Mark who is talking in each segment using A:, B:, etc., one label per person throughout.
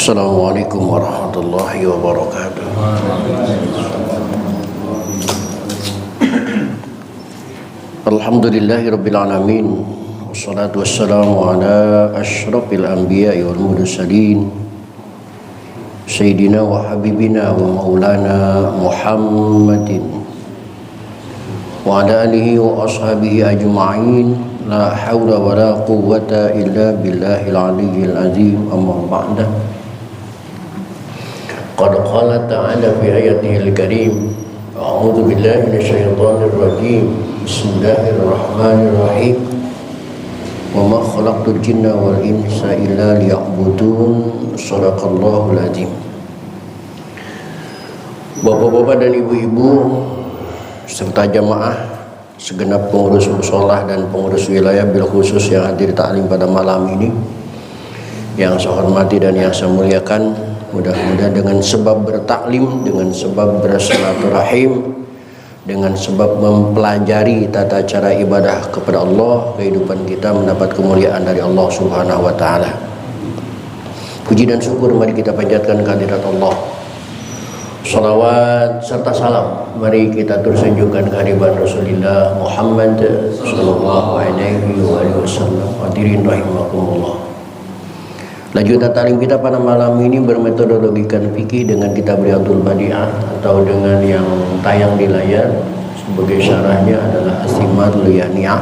A: Assalamualaikum warahmatullahi wabarakatuh. Alhamdulillahirabbil alamin. Wassalatu wassalamu ala asyrafil anbiya'i wal mursalin. Sayyidina wa habibina wa maulana Muhammadin wa ala alihi wa ashabihi ajma'in. La hawla wa la quwwata illa billahil aliyyil azim. Amma ba'da. Qad qala ta'ala fi ayatihil karim. A'udzu billahi minasyaitonir rajim. Bismillahirrahmanirrahim. Wa ma khalaqtul jinna wal insa illa liya'budun. Shadaqallahul azim. Bapak-bapak dan ibu-ibu serta jamaah, segenap pengurus musholah dan pengurus wilayah bil khusus yang hadir taklim pada malam ini, yang saya hormati dan yang saya muliakan, mudah-mudahan dengan sebab bertaklim, dengan sebab bersilaturahim, dengan sebab mempelajari tata cara ibadah kepada Allah, kehidupan kita mendapat kemuliaan dari Allah Subhanahu wa taala. Puji dan syukur mari kita panjatkan kehadirat Allah. Salawat serta salam mari kita terus anjurkan kehadiran Rasulullah Muhammad sallallahu alaihi wasallam. Hadirin rahimakumullah. Lanjutan talim kita pada malam ini bermetodologikan fikih dengan kitab Riyadhul Badi'ah atau dengan yang tayang di layar. Sebagai syarahnya adalah As-Simatul Yaniyah.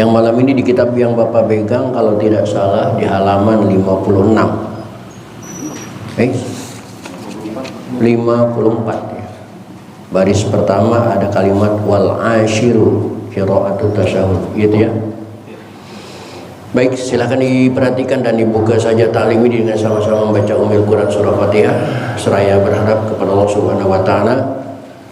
A: Yang malam ini di kitab yang Bapak pegang kalau tidak salah di halaman 56. 54 ya. Baris pertama ada kalimat wal ashiru qiraatut tasyahhud, gitu ya. Baik, silakan diperhatikan dan dibuka saja talim ini dengan sama-sama membaca Ummul Quran surah Fatihah. Seraya berharap kepada Allah Subhanahu wa taala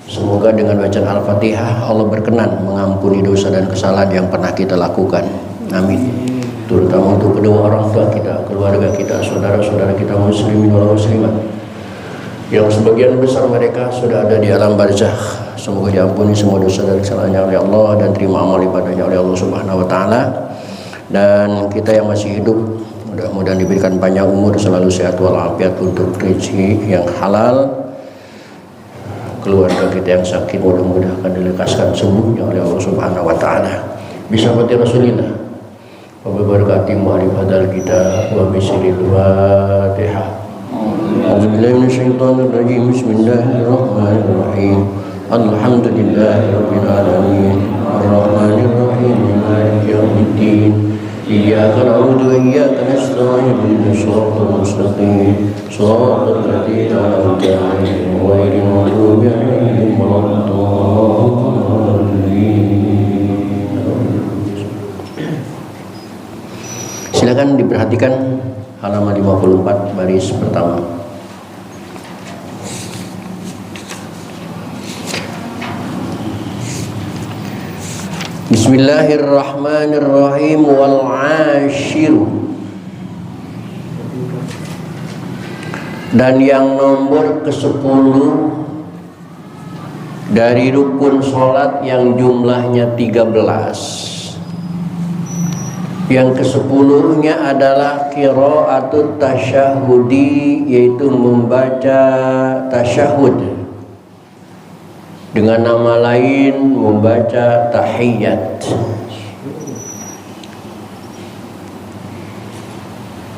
A: semoga dengan bacaan Al-Fatihah Allah berkenan mengampuni dosa dan kesalahan yang pernah kita lakukan. Amin. Terutama untuk kedua orang tua kita, keluarga kita, saudara-saudara kita muslimin wal muslimat yang sebagian besar mereka sudah ada di alam barzakh. Semoga diampuni semua dosa dan kesalahannya oleh Allah dan terima amal ibadahnya oleh Allah Subhanahu wa taala. Dan kita yang masih hidup mudah-mudahan diberikan panjang umur, selalu sehat walafiat untuk rezeki yang halal. Keluarga kita yang sakit mudah-mudahan akan dilekaskan sembuhnya oleh Allah Subhanahu wa taala. Bisa mati Rasulillah. Wa barakati mu'alif hadal kita wa bisiril Fatihah. A'udzubillahi minasyaitonir rajim. Bismillahirrahmanirrahim. Alhamdulillahirabbil alamin. Arrahmanir rahim. Maliki yaumiddin. Iyyaka na'budu wa iyyaka nasta'in. Ihdinas siratal mustaqim. Shiratal ladzina an'amta 'alaihim ghairil maghdubi 'alaihim waladdallin. Silakan diperhatikan halaman 54 baris pertama. Bismillahirrahmanirrahim. Wal 'ashiru, dan yang nomor ke-10 dari rukun sholat yang jumlahnya 13. Yang ke-10-nya adalah qiraatut tasyahhudi, yaitu membaca tasyahud. Dengan nama lain membaca tahiyat.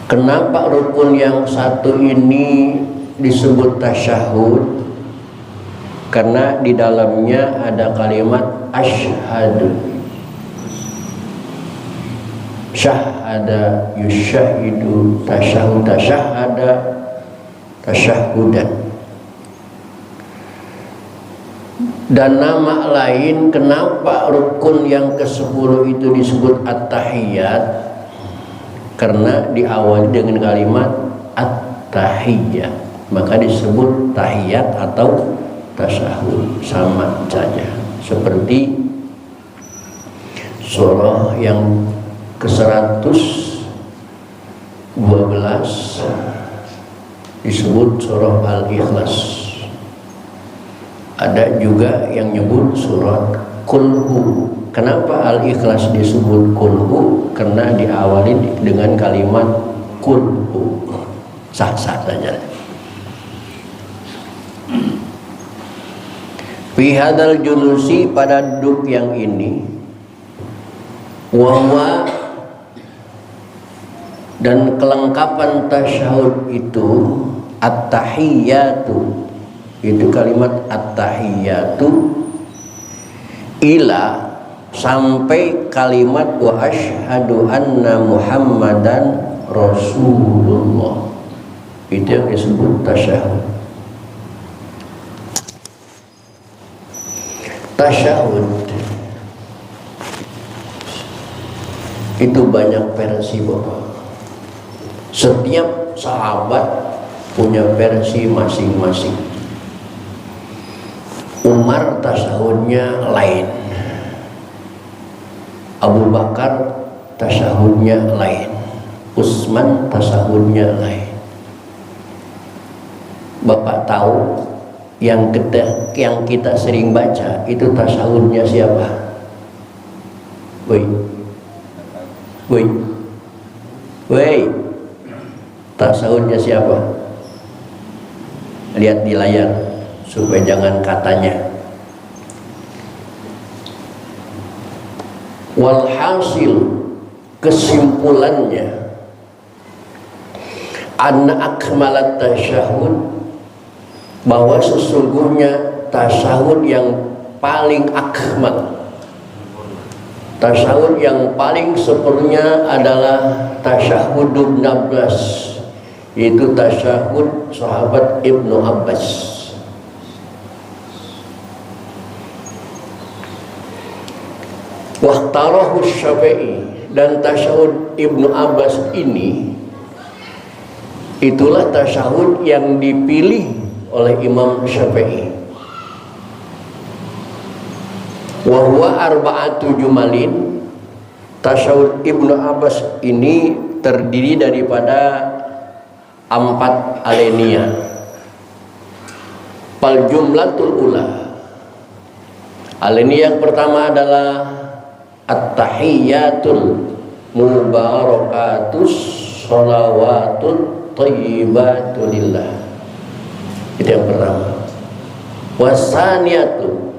A: Kenapa rukun yang satu ini disebut tasyahud? Karena di dalamnya ada kalimat asyhadu. Syahada yusyahidu, tasyahud, tasyahada, tasyahhudan. Dan nama lain kenapa rukun yang ke-10 itu disebut at-tahiyat? Karena diawali dengan kalimat at-tahiyyah, maka disebut tahiyat atau tasyahud, sama saja. Seperti surah yang ke-112 disebut surah Al-Ikhlas. Ada juga yang nyebut surat Qul. Kenapa Al-Ikhlas disebut Qul? Karena diawali dengan kalimat qurbu. Sah-sah saja. Fi hadzal julusi, pada duduk yang ini, wa dan kelengkapan tasyahud itu at-tahiyyatu, itu kalimat at-tahiyyatu, ila sampai kalimat wa asyhadu anna Muhammadan Rasulullah, itu yang disebut tasyahud. Tasyahud itu banyak versi Bapak. Setiap sahabat punya versi masing-masing. Umar tasyahudnya lain, Abu Bakar tasyahudnya lain, Utsman tasyahudnya lain. Bapak tahu yang kita sering baca itu tasyahudnya siapa? Woi, tasyahudnya siapa? Lihat di layar supaya jangan katanya. Walhasil, kesimpulannya, anna akmalat tasyahud, bahwa sesungguhnya tasyahud yang paling akmal, tasyahud yang paling sempurna adalah tasyahud nablas, yaitu tasyahud sahabat Ibnu Abbas. Wahtarahu Syafi'i, dan tasyahud Ibnu Abbas ini itulah tasyahud yang dipilih oleh Imam Syafi'i. Wa huwa arba'atu jumalin, tasyahud Ibnu Abbas ini terdiri daripada 4 alinea. Fal jumlatul ula, alinea yang pertama adalah at-tahiyyatul mubarakatus sholawatut thayyibatu lillah. Itu yang pertama. Wasaniyatu,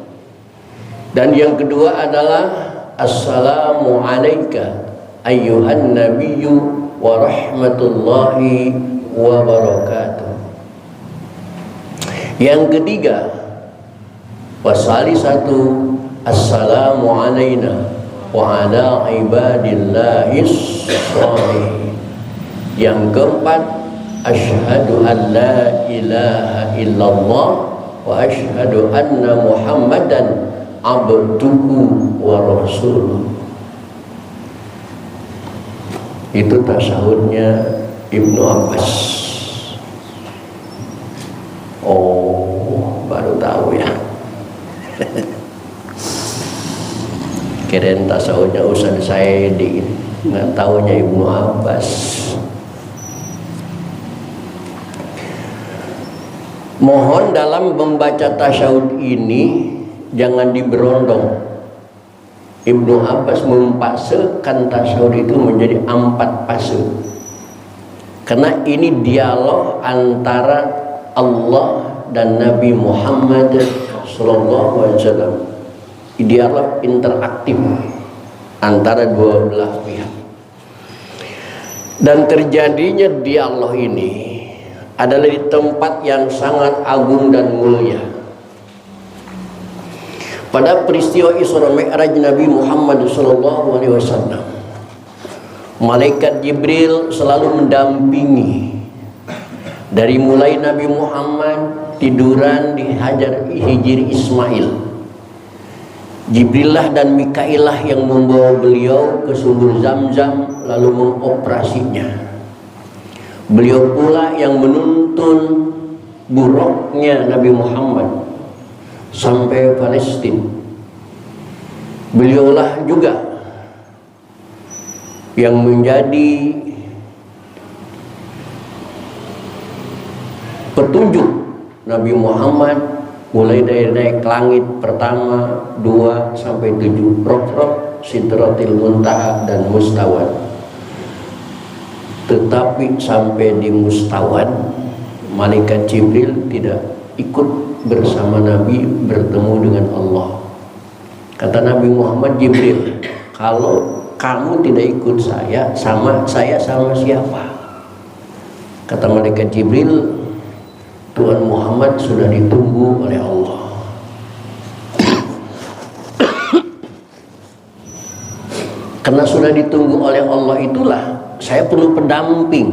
A: dan yang kedua adalah assalamu alayka ayyuhan nabiyyu wa rahmatullahi wa barakatuh. Yang ketiga, wasalisatu assalamu alayna wa ala ibadillahis shalihin. Yang keempat, asyhadu an la ilaha illallah wa asyhadu anna Muhammadan abduhu wa rasuluh. Itu tasyahudnya Ibnu Abbas. Oh, baru tahu ya. Kirain tasyahudnya Ustaz Saidi, nggak tahunya Ibnu Abbas. Mohon dalam membaca tasyahud ini jangan diberondong. Ibnu Abbas mempasekan tasyahud itu menjadi 4 fase. Karena ini dialog antara Allah dan Nabi Muhammad SAW. Dialog interaktif antara dua belah pihak. Dan terjadinya dialog ini adalah di tempat yang sangat agung dan mulia. Pada peristiwa Isra Mi'raj Nabi Muhammad SAW, malaikat Jibril selalu mendampingi dari mulai Nabi Muhammad tiduran di Hajar Hijri Ismail. Jibrillah dan Mikailah yang membawa beliau ke sumur Zam-Zam lalu mengoperasinya. Beliau pula yang menuntun buruknya Nabi Muhammad sampai Palestina. Beliaulah juga yang menjadi petunjuk Nabi Muhammad mulai dari naik langit pertama, 2 sampai 7, Rok-Rok, Sidratil Muntaha dan Mustawat. Tetapi sampai di mustawan, malaikat Jibril tidak ikut bersama Nabi bertemu dengan Allah. Kata Nabi Muhammad, Jibril, kalau kamu tidak ikut saya sama siapa? Kata malaikat Jibril, Tuhan Muhammad sudah ditunggu oleh Allah. Karena sudah ditunggu oleh Allah itulah saya perlu pendamping.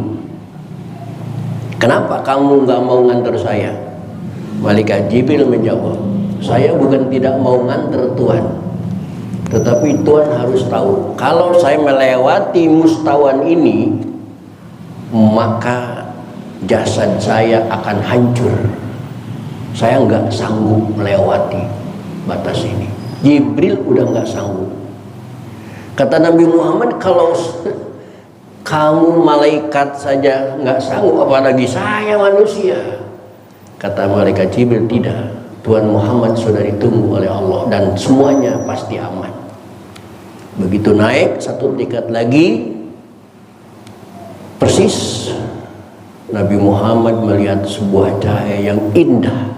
A: Kenapa kamu nggak mau nganter saya? Malaikat Jibril menjawab, saya bukan tidak mau nganter Tuhan, tetapi Tuhan harus tahu kalau saya melewati mustawan ini, maka jasad saya akan hancur. Saya nggak sanggup melewati batas ini. Jibril udah nggak sanggup. Kata Nabi Muhammad, kalau kamu malaikat saja nggak sanggup, apalagi saya manusia. Kata malaikat Jibril, tidak. Tuhan Muhammad sudah ditunggu oleh Allah dan semuanya pasti aman. Begitu naik satu tingkat lagi, persis Nabi Muhammad melihat sebuah cahaya yang indah.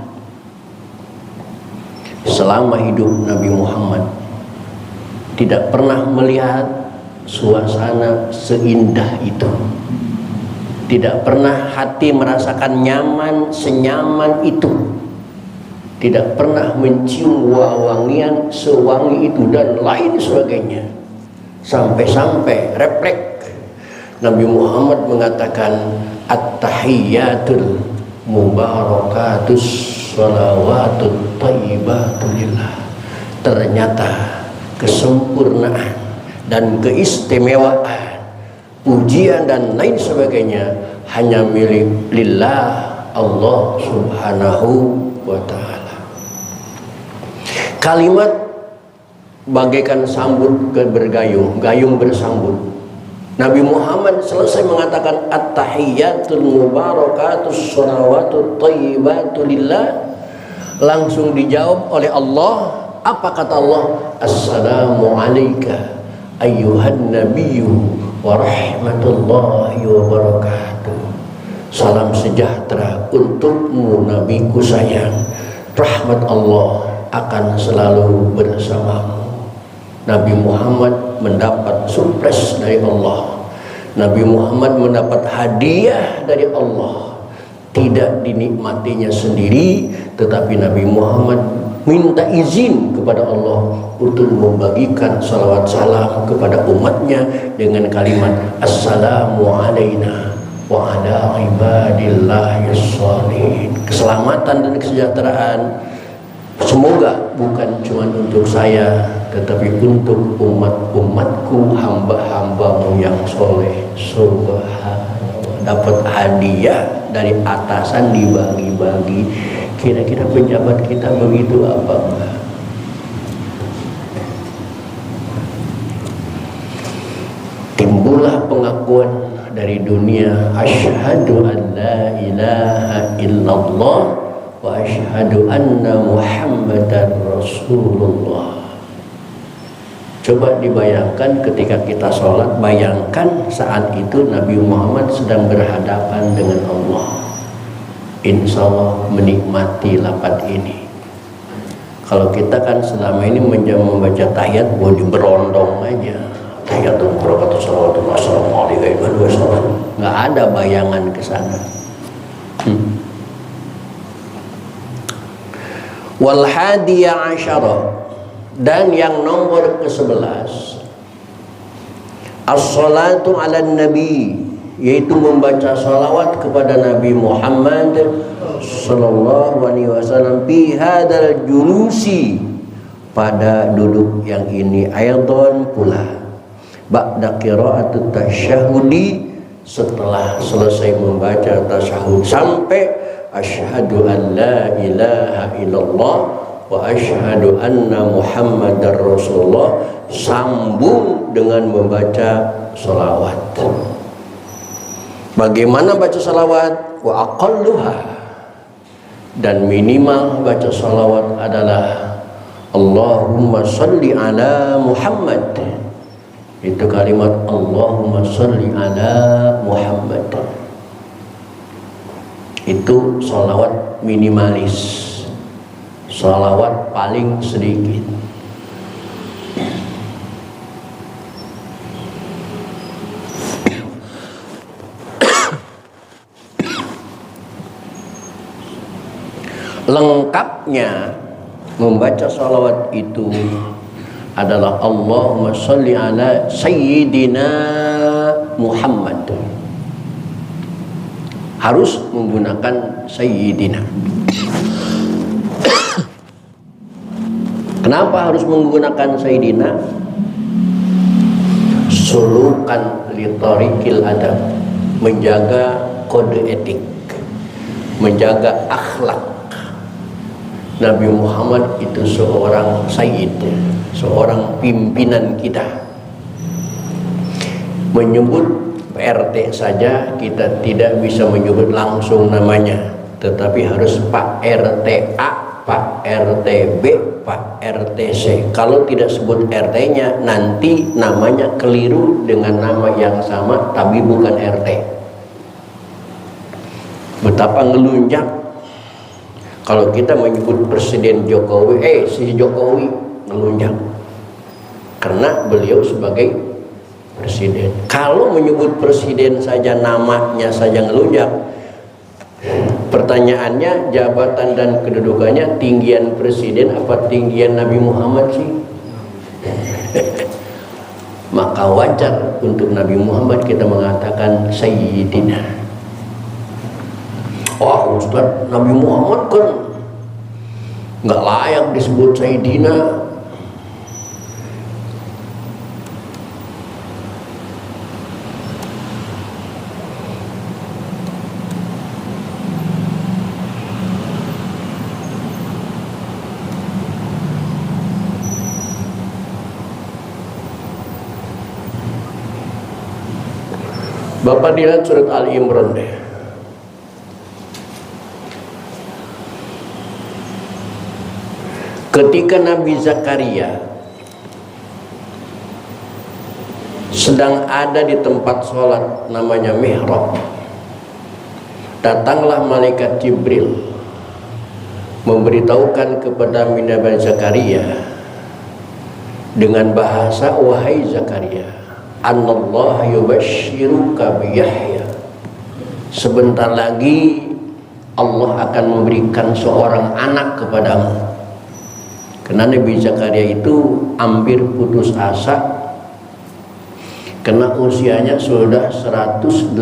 A: Selama hidup Nabi Muhammad tidak pernah melihat suasana seindah itu. Tidak pernah hati merasakan nyaman senyaman itu. Tidak pernah mencium wangian sewangi itu dan lain sebagainya. Sampai-sampai refleks Nabi Muhammad mengatakan, at-tahiyyatul mubarakatus shalawatut thayyibatu lillah. Ternyata kesempurnaan dan keistimewaan, pujian dan lain sebagainya hanya milik lillah, Allah subhanahu wa ta'ala. Kalimat bagaikan sambut ke bergayung, gayung bersambut. Nabi Muhammad selesai mengatakan at-tahiyyatul mubarakatus shalawatut thayyibatu lillah, langsung dijawab oleh Allah. Apa kata Allah? Assalamu alayka ayyuhan nabiyyu wa rahmatullahi wa barakatuh. Salam sejahtera untukmu nabiku sayang, rahmat Allah akan selalu bersamamu. Nabi Muhammad mendapat surprise dari Allah. Nabi Muhammad mendapat hadiah dari Allah. Tidak dinikmatinya sendiri, tetapi Nabi Muhammad minta izin kepada Allah untuk membagikan salawat salam kepada umatnya dengan kalimat assalamu alaina wa ala ibadillahis shalihin. Keselamatan dan kesejahteraan semoga bukan cuma untuk saya, tetapi untuk umat-umatku, hamba-hambamu yang soleh. Subhanallah, dapat hadiah dari atasan dibagi-bagi. Kira-kira pejabat kita begitu apa enggak? Timbullah pengakuan dari dunia, asyhadu an la ilaha illallah wa asyhadu anna muhammadar rasulullah. Coba dibayangkan ketika kita sholat, bayangkan saat itu Nabi Muhammad sedang berhadapan dengan Allah. Insya Allah menikmati lafaz ini. Kalau kita kan selama ini membaca tahiyat boleh berondong aja, tahiyatul barakatuh salawatullah assalamualaikum wasallam, nggak ada bayangan ke sana. Wal hadiya asyara, dan yang nomor ke-11 as-salatu ala nabi, yaitu membaca salawat kepada Nabi Muhammad sallallahu alaihi wasallam fi hadzal julusi, pada duduk yang ini, aidan pula ba'da qira'atut tasyahudi, setelah selesai membaca tasyahud sampai asyhadu an la ilaha illallah wa asyhadu anna muhammadar rasulullah, sambung dengan membaca salawat. Bagaimana baca salawat? Wa aqalluha, dan minimal baca salawat adalah Allahumma salli ala Muhammad Itu kalimat Allahumma sholli ala Muhammad. Itu sholawat minimalis, sholawat paling sedikit. Lengkapnya membaca sholawat itu adalah Allahumma sholli ala Sayyidina Muhammad. Harus menggunakan Sayyidina. Kenapa harus menggunakan Sayyidina? Sulukan li tariqil adab, menjaga kode etik, menjaga akhlak. Nabi Muhammad itu seorang sayyid, seorang pimpinan kita. Menyebut PRT saja kita tidak bisa menyebut langsung namanya, tetapi harus Pak RT A, Pak RT B, Pak RT C. Kalau tidak sebut RT-nya, nanti namanya keliru dengan nama yang sama tapi bukan RT. Betapa ngelunjak kalau kita menyebut Presiden Jokowi, si Jokowi, ngelunjak karena beliau sebagai presiden. Kalau menyebut presiden saja, namanya saja ngelunjak, pertanyaannya jabatan dan kedudukannya tinggian presiden apa tinggian Nabi Muhammad sih? Maka wajar untuk Nabi Muhammad kita mengatakan Sayyidina. Wah Ustaz, Nabi Muhammad kan nggak layak disebut Sayyidina. Bapak dilihat surat Ali Imran deh. Ketika Nabi Zakaria sedang ada di tempat sholat namanya mihrab, datanglah malaikat Jibril memberitahukan kepada Nabi Zakaria dengan bahasa, wahai Zakaria, Anallah yubashiruka bi Yahya. Sebentar lagi Allah akan memberikan seorang anak kepadamu. Karena Nabi Zakaria itu hampir putus asa karena usianya sudah 125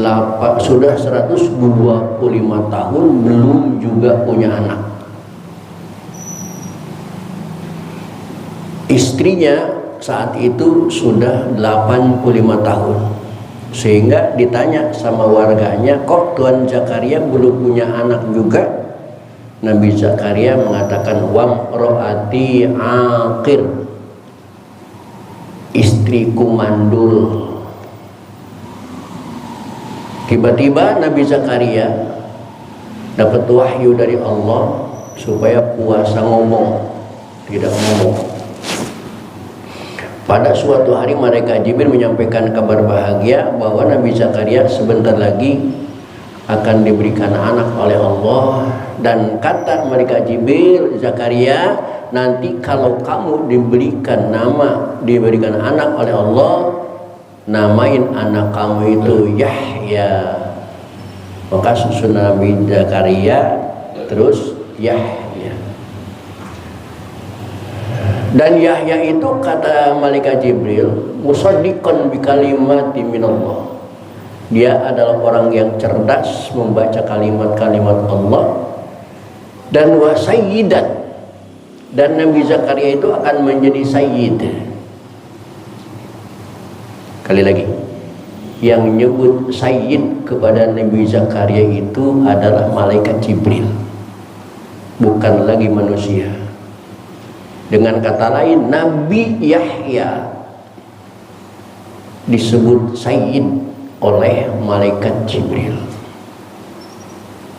A: tahun belum juga punya anak. Istrinya saat itu sudah 85 tahun, sehingga ditanya sama warganya, kok Tuan Zakaria belum punya anak juga? Nabi Zakaria mengatakan, wamro'ati aqir, istriku mandul. Tiba-tiba Nabi Zakaria dapat wahyu dari Allah supaya puasa ngomong, tidak ngomong. Pada suatu hari malaikat Jibril menyampaikan kabar bahagia bahwa Nabi Zakaria sebentar lagi akan diberikan anak oleh Allah. Dan kata malaikat Jibril, Zakaria, nanti kalau kamu diberikan anak oleh Allah, namain anak kamu itu Yahya. Maka susun Nabi Zakaria terus Yahya. Dan Yahya itu kata malaikat Jibril, musaddiqan bi kalimati minallah. Dia adalah orang yang cerdas membaca kalimat-kalimat Allah. Dan wa sayyidan, dan Nabi Zakaria itu akan menjadi sayyid. Kali lagi, yang menyebut sayyid kepada Nabi Zakaria itu adalah malaikat Jibril, bukan lagi manusia. Dengan kata lain, Nabi Yahya disebut sayyid oleh malaikat Jibril.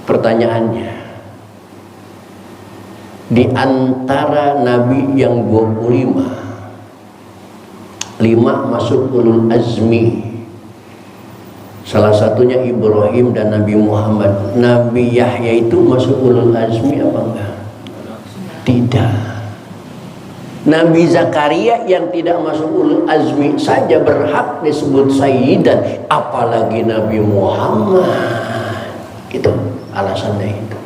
A: Pertanyaannya, di antara nabi yang 25 5 masuk ulul azmi. Salah satunya Ibrahim dan Nabi Muhammad. Nabi Yahya itu masuk ulul azmi apa enggak? Tidak. Nabi Zakaria yang tidak masuk ulul azmi saja berhak disebut sayyidan, apalagi Nabi Muhammad. Itu alasannya itu.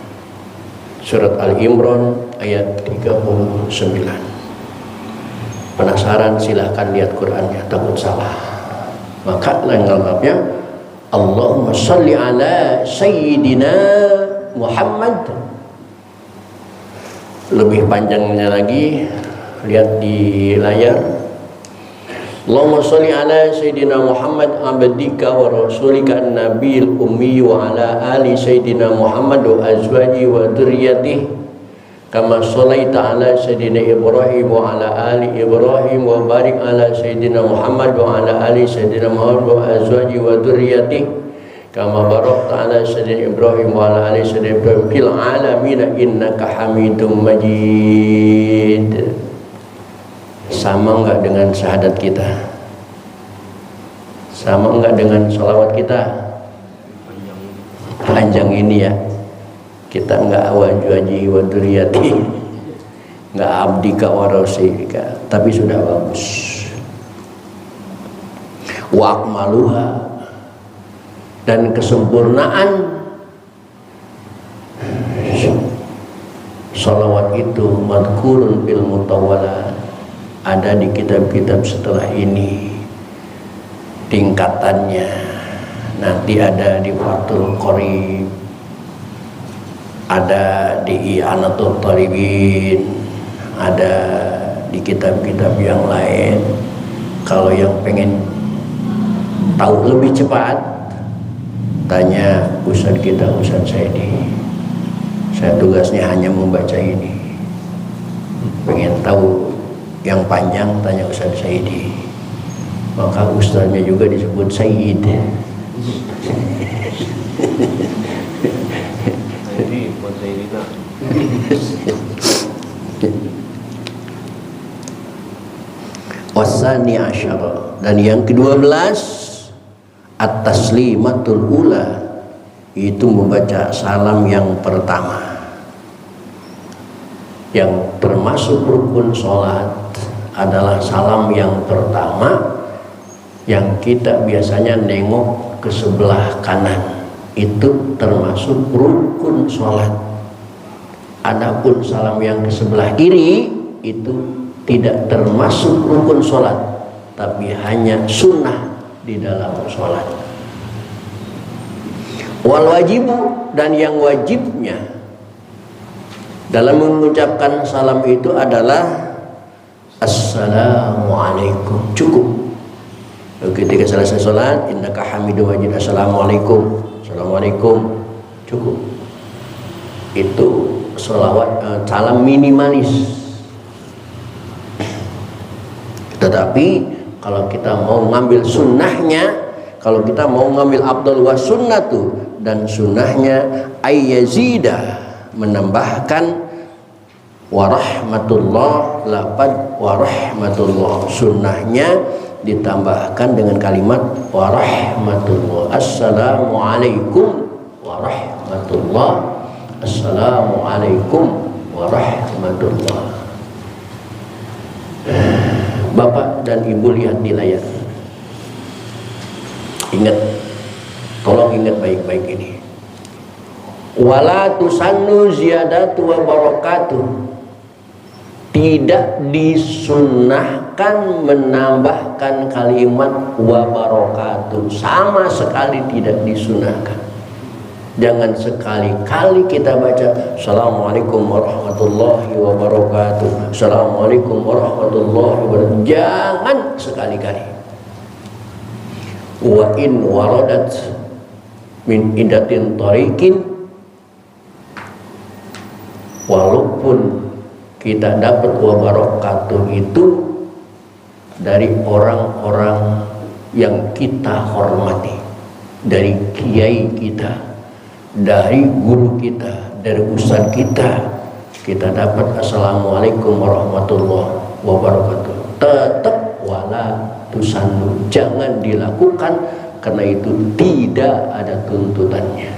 A: Surat Al-Imran ayat 39. Penasaran silahkan lihat Qurannya, takut salah. Maka lengkapnya Allahumma sholli ala sayyidina Muhammad. Lebih panjangnya lagi lihat di layar. Allahumma sholli ala sayyidina Muhammad abdika wa rasulika an-nabiyil ummi wa ala ali sayyidina Muhammad wa azwaji wa dzurriyyatihi kama shallaita ala sayyidina Ibrahim wa ala ali Ibrahim wa barik ala sayyidina Muhammad wa ala ali sayyidina Muhammad wa azwaji wa dzurriyyatihi kama barakta ala sayyidina Ibrahim wa ala ali sayyidina Ibrahim fil alamin innaka Hamidum Majid. Sama enggak dengan syahadat kita? Sama enggak dengan sholawat kita? Panjang ini ya. Kita enggak wajwaji wa dzurriyyati, enggak abdika wa rasulika, tapi sudah bagus. Wa akmaluha, dan kesempurnaan sholawat itu madkurun bil mutawwalat, ada di kitab-kitab setelah ini. Tingkatannya nanti ada di Fathul Qorib, ada di I'anatul Talibin, ada di kitab-kitab yang lain. Kalau yang pengen tahu lebih cepat, tanya Ustadz kita, Ustadz Saidi. Saya tugasnya hanya membaca ini. Pengen tahu yang panjang, tanya Ustadz Saidi. Maka ustadznya juga disebut Sayyid. Wasani asyara, dan yang ke-12 at-taslimatul ula, itu membaca salam yang pertama, yang termasuk rukun sholat adalah salam yang pertama, yang kita biasanya nengok ke sebelah kanan, itu termasuk rukun sholat. Adapun salam yang ke sebelah kiri itu tidak termasuk rukun sholat, tapi hanya sunnah di dalam sholat. Wal wajibu, dan yang wajibnya dalam mengucapkan salam itu adalah assalamualaikum, cukup. Ketika selesai sholat, innaka Hamidum Majid, assalamualaikum, assalamualaikum, cukup. Itu sholawat, salam minimalis. Tetapi kalau kita mau ngambil sunnahnya, kalau kita mau ngambil afdal wa sunnatu, dan sunnahnya ayyazida, menambahkan warahmatullah, lapad warahmatullah, sunnahnya ditambahkan dengan kalimat warahmatullah. Assalamualaikum warahmatullah, assalamualaikum warahmatullah. Bapak dan Ibu lihat di layar. Ingat, tolong ingat baik-baik ini. Wala tusannu ziyadatu wa barakatuh, tidak disunnahkan menambahkan kalimat wa barakatuh, sama sekali tidak disunnahkan. Jangan sekali-kali kita baca assalamualaikum warahmatullahi wabarakatuh, assalamualaikum warahmatullahi wabarakatuh, jangan sekali-kali. Wa in waradat min idatin tariqin, walaupun kita dapat wabarakatuh itu dari orang-orang yang kita hormati, dari kiai kita, dari guru kita, dari ustadz kita, kita dapat assalamualaikum warahmatullahi wabarakatuh, tetap wala tusannu, jangan dilakukan karena itu tidak ada tuntutannya,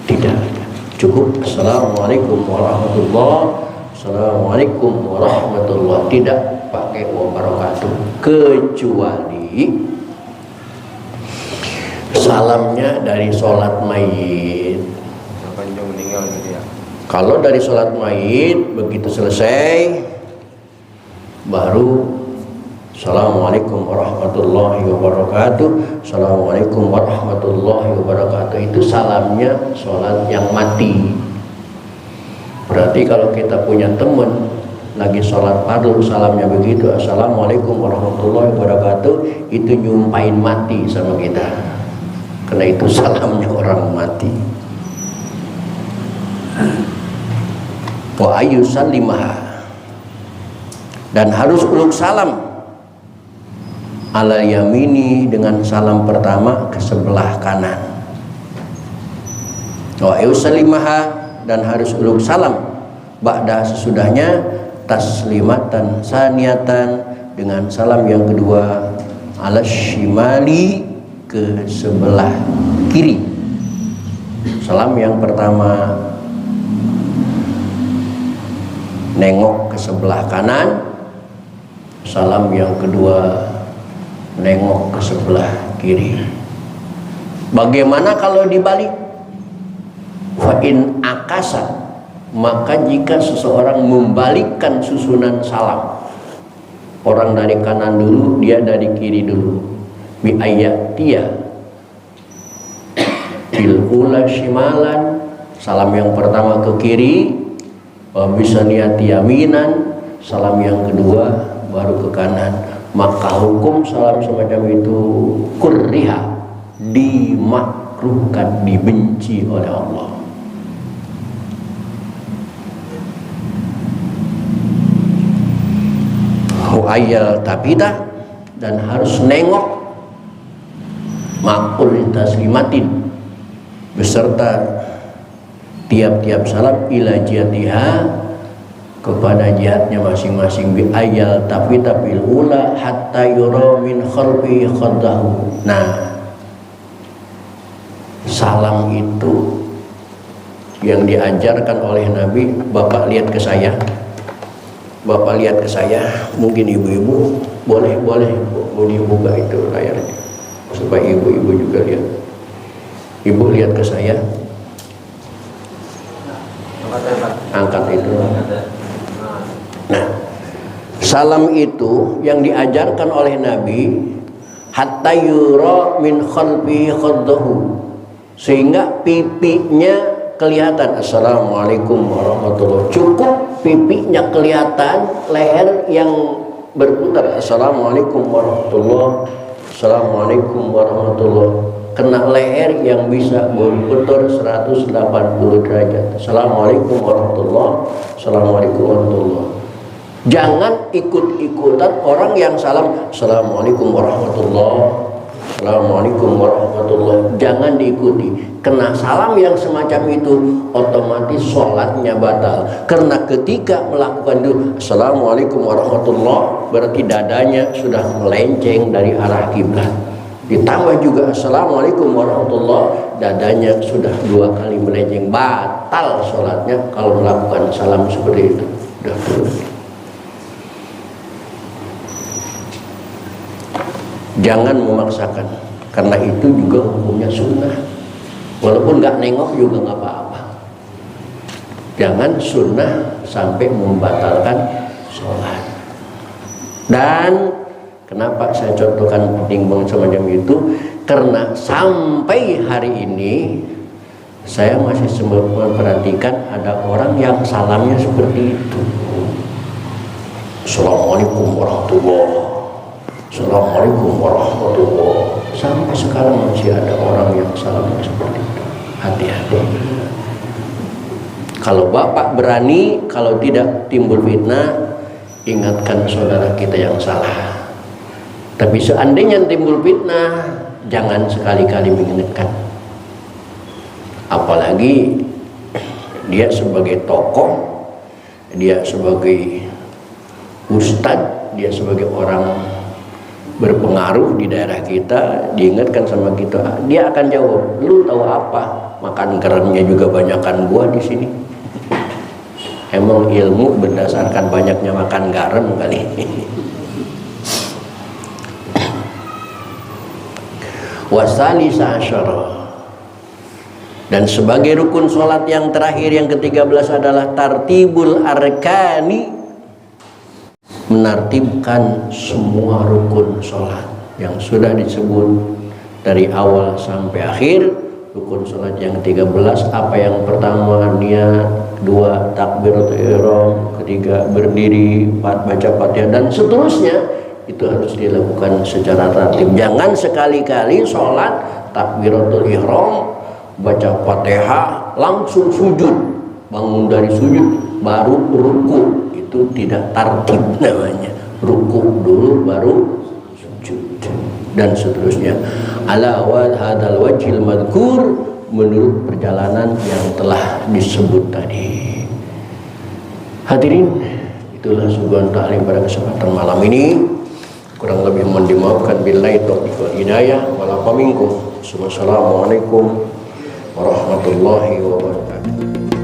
A: tidak ada. Cukup assalamualaikum warahmatullahi, assalamualaikum warahmatullahi, tidak pakai wabarakatuh, kecuali salamnya dari sholat mayit. Kalau dari sholat mayit begitu selesai baru assalamualaikum warahmatullahi wabarakatuh, assalamualaikum warahmatullahi wabarakatuh, itu salamnya sholat yang mati. Berarti kalau kita punya teman lagi sholat fardu salamnya begitu assalamualaikum warahmatullahi wabarakatuh, itu nyumpain mati sama kita, karena itu salamnya orang mati. Wa ayyusallimaha, dan harus uluk salam ala yamini, dengan salam pertama ke sebelah kanan. Wa ayyusallimaha, dan harus uluk salam ba'da, sesudahnya, taslimatan saniyatan, dengan salam yang kedua ala shimali, ke sebelah kiri. Salam yang pertama nengok ke sebelah kanan, salam yang kedua nengok ke sebelah kiri. Bagaimana kalau dibalik? Fa in akasa, maka jika seseorang membalikkan susunan salam, orang dari kanan dulu, dia dari kiri dulu, bi ayatiya bil ula shimalan, salam yang pertama ke kiri, bisa niati yaminan, salam yang kedua baru ke kanan, maka hukum salam semacam itu kurriha, dimakruhkan, dibenci oleh Allah. Hu'ayyal tabita, dan harus nengok makul taslimatin, beserta tiap-tiap salam ila jihatiha, kepada jihadnya masing-masing, bi ayal tafita bil ula hatta yura min khalfi khaddahu. Nah, salam itu yang diajarkan oleh Nabi. Bapak lihat ke saya, Bapak lihat ke saya, mungkin ibu-ibu boleh mau dibuka itu layarnya supaya ibu-ibu juga lihat. Ibu lihat ke saya, angkat itu. Nah, salam itu yang diajarkan oleh Nabi hatta yura min khalfi khaddahu, sehingga pipinya kelihatan. Assalamualaikum warahmatullahi, cukup pipinya kelihatan, leher yang berputar assalamualaikum warahmatullahi, assalamualaikum warahmatullahi, kena leher yang bisa berputar 180 derajat. Assalamualaikum warahmatullahi, assalamualaikum warahmatullahi. Jangan ikut-ikutan orang yang salam assalamualaikum warahmatullahi, assalamualaikum warahmatullahi, jangan diikuti. Kena salam yang semacam itu otomatis sholatnya batal, karena ketika melakukan itu assalamualaikum warahmatullahi, berarti dadanya sudah melenceng dari arah kiblat. Ditambah juga assalamualaikum warahmatullahi, dadanya sudah 2 kali melenceng, batal sholatnya kalau melakukan salam seperti itu. Udah turun. Jangan memaksakan, karena itu juga hukumnya sunnah. Walaupun nggak nengok juga nggak apa-apa. Jangan sunnah sampai membatalkan sholat. Dan kenapa saya contohkan penting banget semacam itu? Karena sampai hari ini saya masih sempat memperhatikan ada orang yang salamnya seperti itu. Assalamualaikum warahmatullahi, assalamualaikum warahmatullahi. Sampai sekarang masih ada orang yang salamnya seperti itu. Hati-hati. Kalau bapak berani, kalau tidak timbul fitnah, ingatkan saudara kita yang salah. Tapi seandainya timbul fitnah, jangan sekali-kali mengingatkan. Apalagi dia sebagai tokoh, dia sebagai ustadz, dia sebagai orang berpengaruh di daerah kita, diingatkan sama kita, dia akan jawab, lu tahu apa? Makan garamnya juga banyakan gua di sini. Emang ilmu berdasarkan banyaknya makan garam kali. Wasalisa asyara. Dan sebagai rukun sholat yang terakhir yang ke-13 adalah tartibul arkani, menartibkan semua rukun sholat yang sudah disebut dari awal sampai akhir. Rukun sholat yang ke-13 apa? Yang pertama niat, dua takbiratul ihram, ketiga berdiri, empat baca Fatihah dan seterusnya. Itu harus dilakukan secara tertib. Jangan sekali-kali sholat takbiratul ihram, baca Fatihah langsung sujud, bangun dari sujud baru ruku. Itu tidak tartib namanya. Ruku dulu baru sujud dan seterusnya. Ala hadal wajhil madhkur, menurut perjalanan yang telah disebut tadi. Hadirin, itulah suguhan ta'lim pada kesempatan malam ini. Kurang lebih mohon dimaafkan, billahi taufiq wal hidayah wal afa minkum. Wassalamualaikum warahmatullahi wabarakatuh.